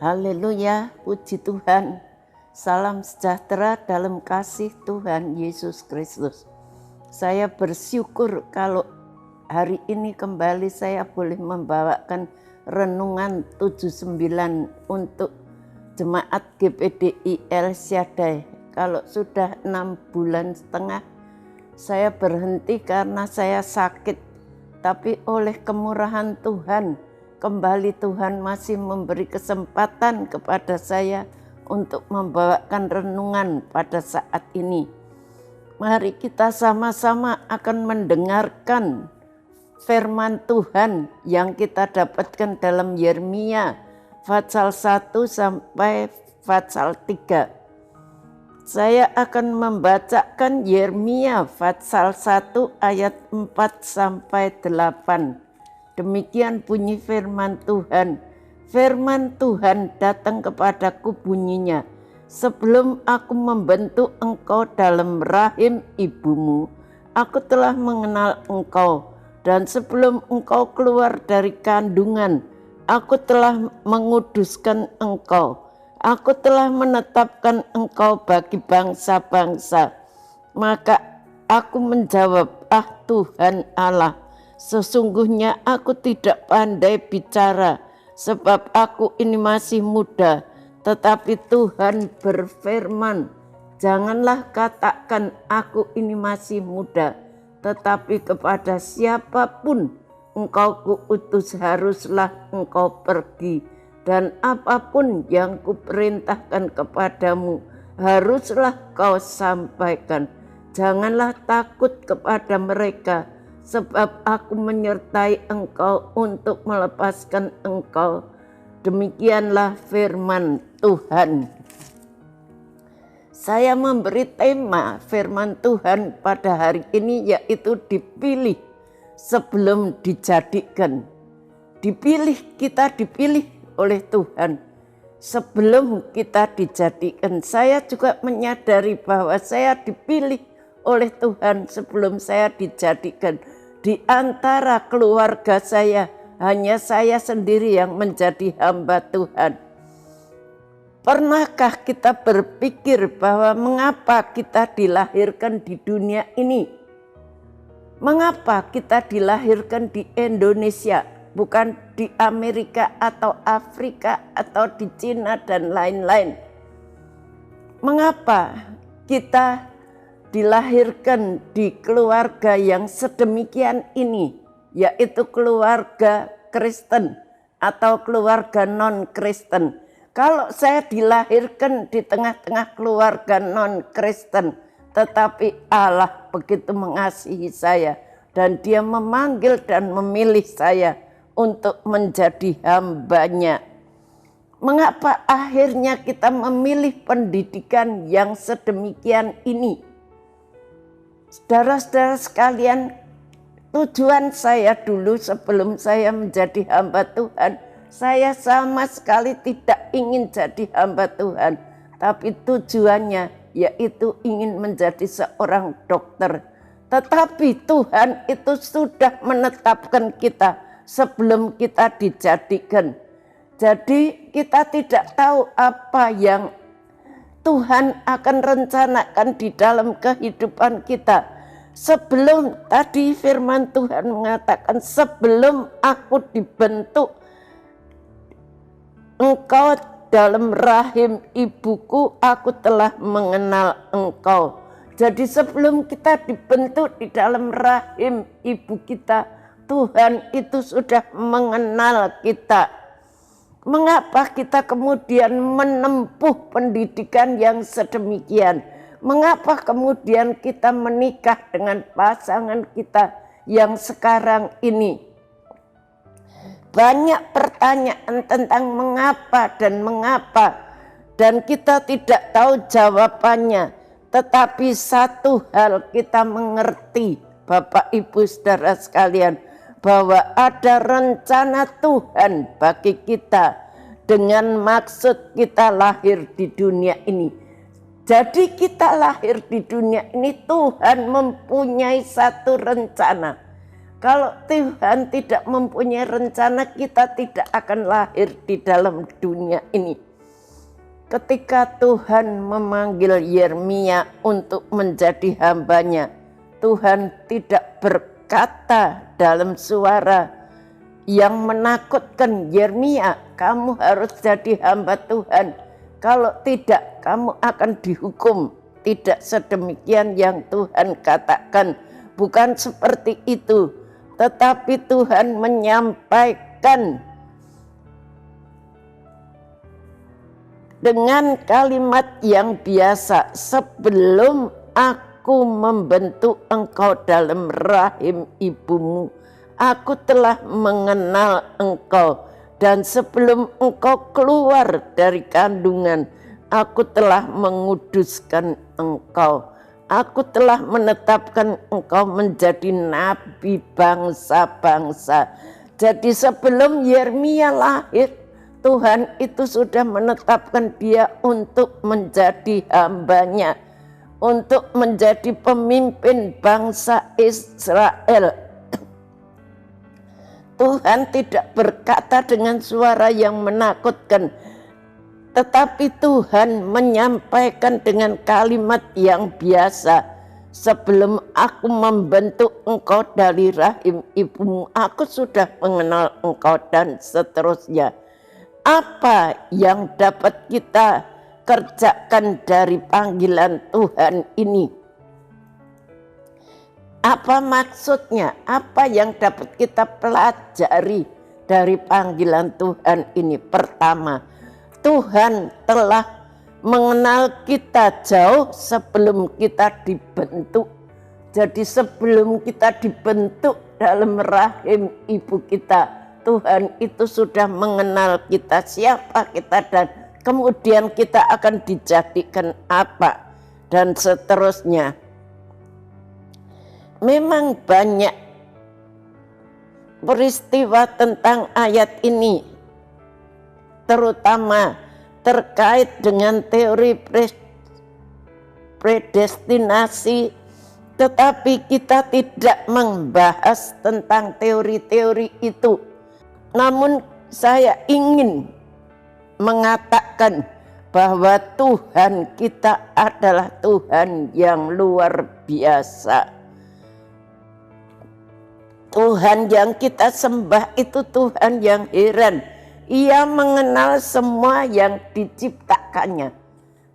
Haleluya, puji Tuhan. Salam sejahtera dalam kasih Tuhan Yesus Kristus. Saya bersyukur kalau hari ini kembali saya boleh membawakan renungan 79 untuk Jemaat GPDI El Shaddai. Kalau sudah 6 bulan setengah saya berhenti karena saya sakit. Tapi oleh kemurahan Tuhan, kembali Tuhan masih memberi kesempatan kepada saya untuk membawakan renungan pada saat ini. Mari kita sama-sama akan mendengarkan firman Tuhan yang kita dapatkan dalam Yeremia pasal 1 sampai pasal 3. Saya akan membacakan Yeremia pasal 1 ayat 4 sampai 8. Demikian bunyi firman Tuhan. Firman Tuhan datang kepadaku bunyinya, sebelum aku membentuk engkau dalam rahim ibumu, aku telah mengenal engkau. Dan sebelum engkau keluar dari kandungan, aku telah menguduskan engkau. Aku telah menetapkan engkau bagi bangsa-bangsa. Maka aku menjawab, Tuhan Allah, sesungguhnya aku tidak pandai bicara, sebab aku ini masih muda. Tetapi Tuhan berfirman, janganlah katakan aku ini masih muda, tetapi kepada siapapun engkau kuutus haruslah engkau pergi, dan apapun yang kuperintahkan kepadamu haruslah kau sampaikan. Janganlah takut kepada mereka, sebab aku menyertai engkau untuk melepaskan engkau. Demikianlah firman Tuhan. Saya memberi tema firman Tuhan pada hari ini, yaitu dipilih sebelum dijadikan. Kita dipilih oleh Tuhan sebelum kita dijadikan. Saya juga menyadari bahwa saya dipilih oleh Tuhan sebelum saya dijadikan. Di antara keluarga saya, hanya saya sendiri yang menjadi hamba Tuhan. Pernahkah kita berpikir bahwa mengapa kita dilahirkan di dunia ini? Mengapa kita dilahirkan di Indonesia, bukan di Amerika atau Afrika atau di Cina dan lain-lain? Mengapa kita dilahirkan di keluarga yang sedemikian ini, yaitu keluarga Kristen atau keluarga non-Kristen? Kalau saya dilahirkan di tengah-tengah keluarga non-Kristen, tetapi Allah begitu mengasihi saya dan Dia memanggil dan memilih saya untuk menjadi hambanya. Mengapa akhirnya kita memilih pendidikan yang sedemikian ini? Saudara-saudara sekalian, tujuan saya dulu sebelum saya menjadi hamba Tuhan, saya sama sekali tidak ingin jadi hamba Tuhan. Tapi tujuannya yaitu ingin menjadi seorang dokter. Tetapi Tuhan itu sudah menetapkan kita sebelum kita dijadikan. Jadi kita tidak tahu apa yang Tuhan akan rencanakan di dalam kehidupan kita. Sebelum tadi firman Tuhan mengatakan, sebelum aku dibentuk engkau dalam rahim ibuku, aku telah mengenal engkau. Jadi sebelum kita dibentuk di dalam rahim ibu kita, Tuhan itu sudah mengenal kita. Mengapa kita kemudian menempuh pendidikan yang sedemikian? Mengapa kemudian kita menikah dengan pasangan kita yang sekarang ini? Banyak pertanyaan tentang mengapa dan kita tidak tahu jawabannya. Tetapi satu hal kita mengerti, Bapak Ibu Saudara sekalian, bahwa ada rencana Tuhan bagi kita dengan maksud kita lahir di dunia ini. Jadi kita lahir di dunia ini, Tuhan mempunyai satu rencana. Kalau Tuhan tidak mempunyai rencana, kita tidak akan lahir di dalam dunia ini. Ketika Tuhan memanggil Yeremia untuk menjadi hambanya, Tuhan tidak berkata dalam suara yang menakutkan, Yeremia, kamu harus jadi hamba Tuhan. Kalau tidak, kamu akan dihukum. Tidak sedemikian yang Tuhan katakan. Bukan seperti itu. Tetapi Tuhan menyampaikan dengan kalimat yang biasa, sebelum aku membentuk engkau dalam rahim ibumu, aku telah mengenal engkau. Dan sebelum engkau keluar dari kandungan, aku telah menguduskan engkau. Aku telah menetapkan engkau menjadi nabi bangsa-bangsa. Jadi sebelum Yeremia lahir, Tuhan itu sudah menetapkan dia untuk menjadi hambanya, untuk menjadi pemimpin bangsa Israel. Tuhan tidak berkata dengan suara yang menakutkan, tetapi Tuhan menyampaikan dengan kalimat yang biasa, sebelum aku membentuk engkau dari rahim ibumu, aku sudah mengenal engkau, dan seterusnya. Apa yang dapat kita kerjakan dari panggilan Tuhan ini? Apa maksudnya? Apa yang dapat kita pelajari dari panggilan Tuhan ini? Pertama, Tuhan telah mengenal kita jauh sebelum kita dibentuk. Jadi sebelum kita dibentuk dalam rahim ibu kita, Tuhan itu sudah mengenal kita, siapa kita, dan kemudian kita akan dijadikan apa, dan seterusnya. Memang banyak peristiwa tentang ayat ini, terutama terkait dengan teori predestinasi, tetapi kita tidak membahas tentang teori-teori itu. Namun saya ingin mengatakan bahwa Tuhan kita adalah Tuhan yang luar biasa. Tuhan yang kita sembah itu Tuhan yang heran. Ia mengenal semua yang diciptakannya.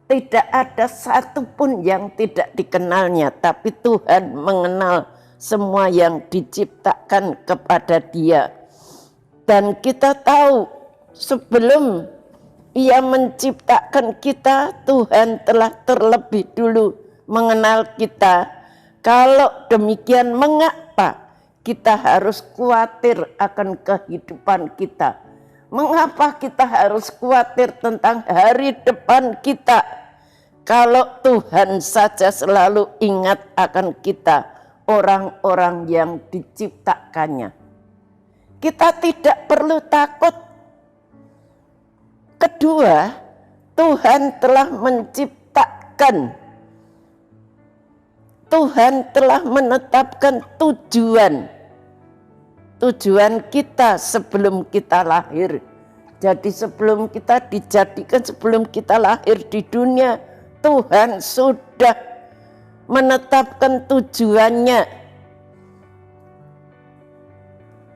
Tidak ada satupun yang tidak dikenalnya, tapi Tuhan mengenal semua yang diciptakan kepada Dia. Dan kita tahu sebelum Ia menciptakan kita, Tuhan telah terlebih dulu mengenal kita. Kalau demikian, mengapa kita harus khawatir akan kehidupan kita? Mengapa kita harus khawatir tentang hari depan kita? Kalau Tuhan saja selalu ingat akan kita, orang-orang yang diciptakannya. Kita tidak perlu takut. Kedua, Tuhan telah menciptakan, Tuhan telah menetapkan tujuan kita sebelum kita lahir. Jadi sebelum kita dijadikan, sebelum kita lahir di dunia, Tuhan sudah menetapkan tujuannya.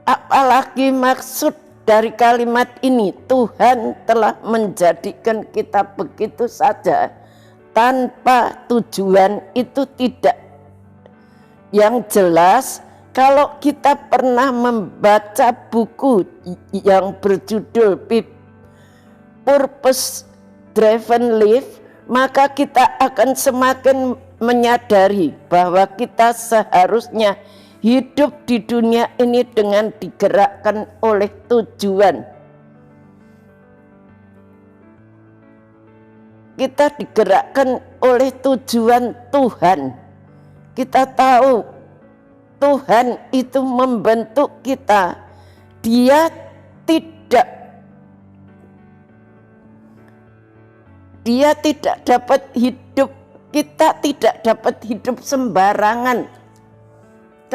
Apalagi maksud dari kalimat ini, Tuhan telah menjadikan kita begitu saja tanpa tujuan, itu tidak. Yang jelas, kalau kita pernah membaca buku yang berjudul Purpose Driven Life, maka kita akan semakin menyadari bahwa kita seharusnya hidup di dunia ini dengan digerakkan oleh tujuan. Kita digerakkan oleh tujuan Tuhan. Kita tahu Tuhan itu membentuk kita. Dia tidak dapat hidup, kita tidak dapat hidup sembarangan.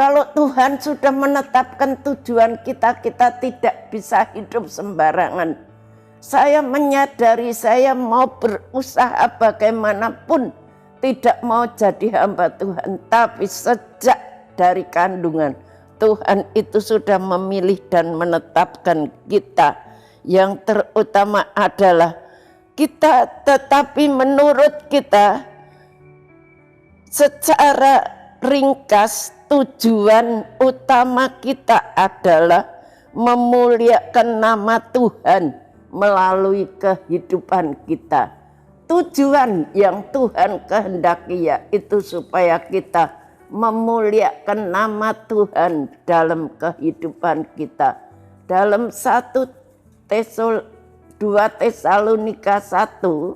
Kalau Tuhan sudah menetapkan tujuan kita, kita tidak bisa hidup sembarangan. Saya menyadari saya mau berusaha bagaimanapun tidak mau jadi hamba Tuhan. Tapi sejak dari kandungan, Tuhan itu sudah memilih dan menetapkan kita. Yang terutama adalah kita, tetapi menurut kita secara ringkas tujuan utama kita adalah memuliakan nama Tuhan melalui kehidupan kita. Tujuan yang Tuhan kehendaki yaitu supaya kita memuliakan nama Tuhan dalam kehidupan kita. Dalam 2 Tesalonika 1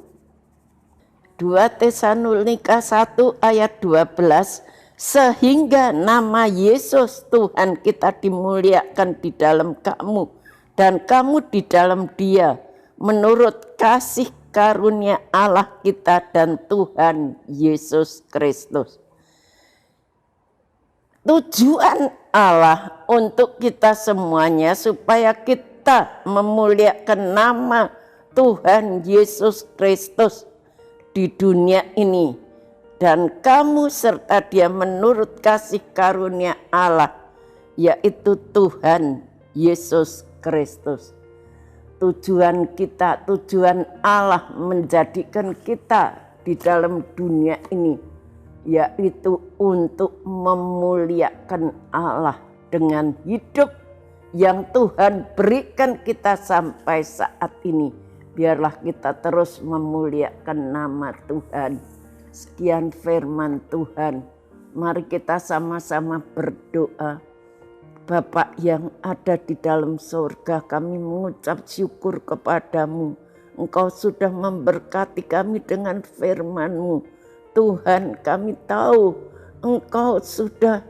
ayat 12, sehingga nama Yesus Tuhan kita dimuliakan di dalam kamu dan kamu di dalam Dia menurut kasih karunia Allah kita dan Tuhan Yesus Kristus. Tujuan Allah untuk kita semuanya supaya kita memuliakan nama Tuhan Yesus Kristus di dunia ini. Dan kamu serta Dia menurut kasih karunia Allah, yaitu Tuhan Yesus Kristus. Tujuan kita, tujuan Allah menjadikan kita di dalam dunia ini, yaitu untuk memuliakan Allah dengan hidup yang Tuhan berikan kita sampai saat ini. Biarlah kita terus memuliakan nama Tuhan. Sekian firman Tuhan. Mari kita sama-sama berdoa. Bapa yang ada di dalam surga, kami mengucap syukur kepadamu. Engkau sudah memberkati kami dengan firman-Mu. Tuhan, kami tahu Engkau sudah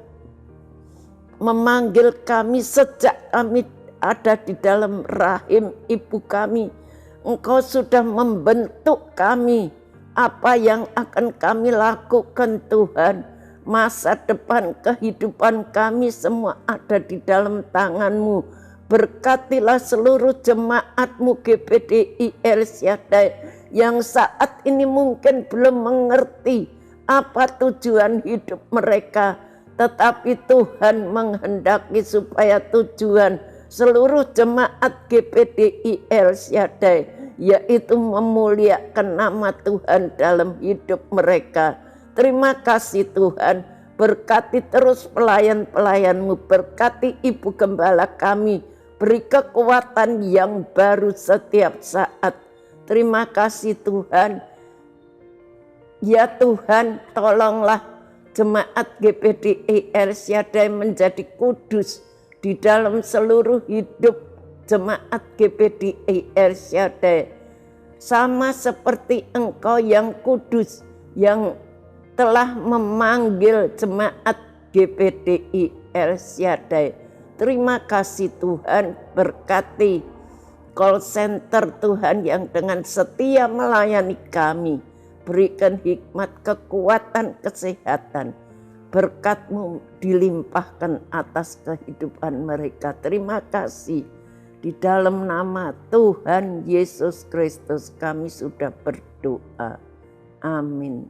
memanggil kami sejak kami ada di dalam rahim ibu kami. Engkau sudah membentuk kami. Apa yang akan kami lakukan Tuhan, masa depan kehidupan kami semua ada di dalam tangan-Mu. Berkatilah seluruh jemaat-Mu GPDI El Shaddai yang saat ini mungkin belum mengerti apa tujuan hidup mereka. Tetapi Tuhan menghendaki supaya tujuan seluruh jemaat GPDI El Shaddai yaitu memuliakan nama Tuhan dalam hidup mereka. Terima kasih Tuhan, berkati terus pelayan-pelayan-Mu, berkati Ibu Gembala kami, beri kekuatan yang baru setiap saat. Terima kasih Tuhan. Ya Tuhan, tolonglah jemaat GPDI El Shaddai menjadi kudus di dalam seluruh hidup jemaat GPDI El Shaddai, sama seperti Engkau yang kudus yang telah memanggil jemaat GPDI El Shaddai. Terima kasih Tuhan, berkati call center Tuhan yang dengan setia melayani kami. Berikan hikmat, kekuatan, kesehatan. Berkat-Mu dilimpahkan atas kehidupan mereka. Terima kasih. Di dalam nama Tuhan Yesus Kristus kami sudah berdoa. Amin.